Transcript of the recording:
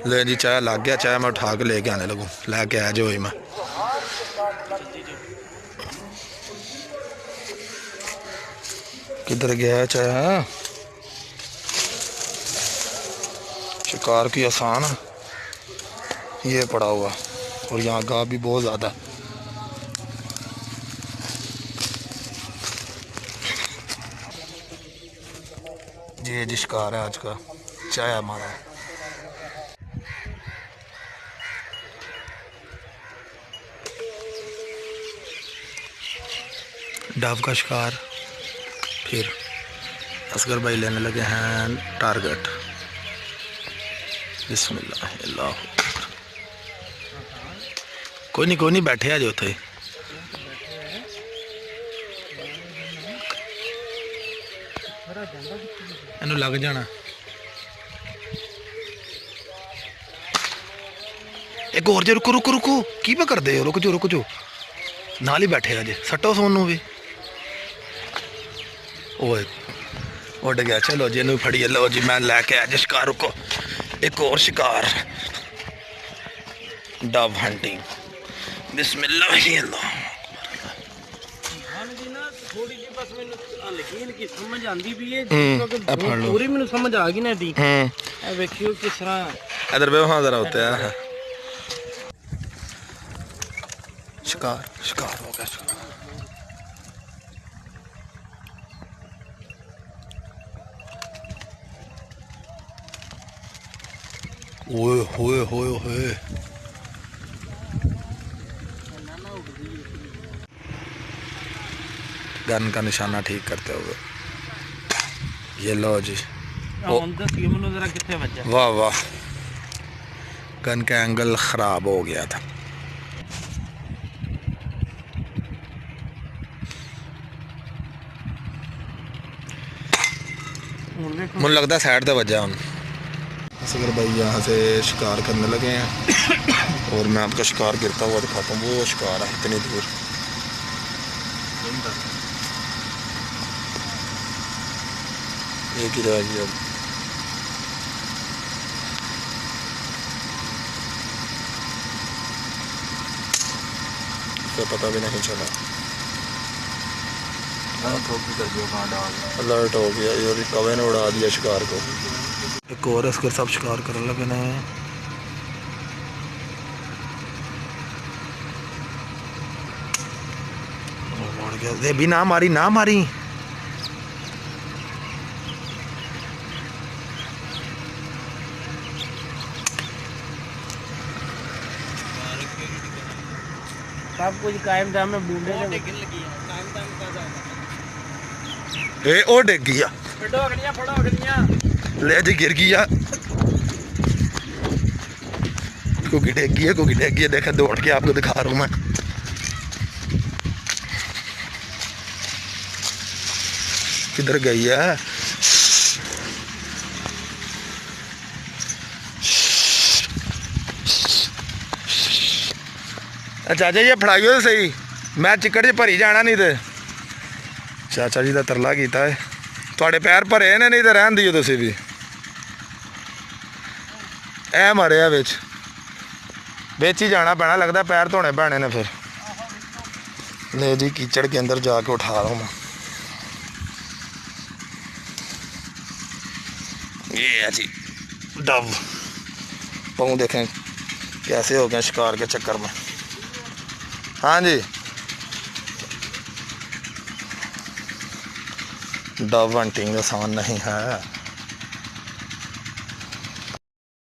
ले जी चाय लग गया, चाय मैं उठा के लेके आने लगूँ, लेके आ जो ही मैं। किधर गया है चाय? शिकार की आसान ये पड़ा हुआ, और यहाँ गाह भी बहुत ज़्यादा है। ये जी शिकार है आज का, चाय हमारा। डव का शिकार। फिर असगर भाई लेने लगे हैं टारगेट। बिस्मिल्लाह अल्लाह। कोई नहीं बैठे आ जो थे। इनू लग जाना। एक और जे, रुको रुको रुको, की पे कर दे, रुक जो नाल ही बैठे अजे, सट्टो सोनू भी। ओए उड़ गया। चलो जी इनू फड़िए, लो जी मैं लैके आया जी शिकार। रुको एक और शिकार, डव हंटिंग। बिस्मिल्लाह अल्लाह। समझ आंदी भी है, पूरी मैनू समझ आ गई ना दी। वेखियो किस तरह इधर पे वहां जरा होता है। शिकार शिकार हो गया शिकार। ओए होए होए होए, गन का निशाना ठीक करते हुए। ये लो जी। वाह वाह, गन का एंगल खराब हो गया था। मुझे लगता है साइड पे बजा हम। असगर भाई यहाँ से शिकार करने लगे हैं और मैं आपका शिकार गिरता हुआ दिखाता हूँ। वो शिकार है इतनी दूर। एक ही रह गया अब। तो पता भी नहीं चला। अलर्ट हो गया और कवे ने उड़ा दिया शिकार को। एक और इसके सब शिकार करने लगे ने। दे भी ना मारी ना मारी। सब कुछ कायम दाम में बूंदे ने ए ओ डिग गया। फड़ो अगलियां ले जी गिर गया। कोई डिग गया देखा, दौड़ के आपको दिखा रहा हूँ मैं। किधर गई है? चाचा जी फड़ाइयो तो सही, मैं चिक्कड़ च भरी जाना नहीं तो। चाचा जी का तरला किया है, थोड़े पैर भरे ने, नहीं तो रहन दियो तुसी भी। ऐ मरे बिच ही जाना पैना, लगता पैर धोने पैने ने फिर। ले जी कीचड़ के अंदर जाके उठा रहा हूँ मैं। ये है जी डव। पाँव देखें कैसे हो गए शिकार के चक्कर में। हाँ जी, डव हंटिंग आसान नहीं है।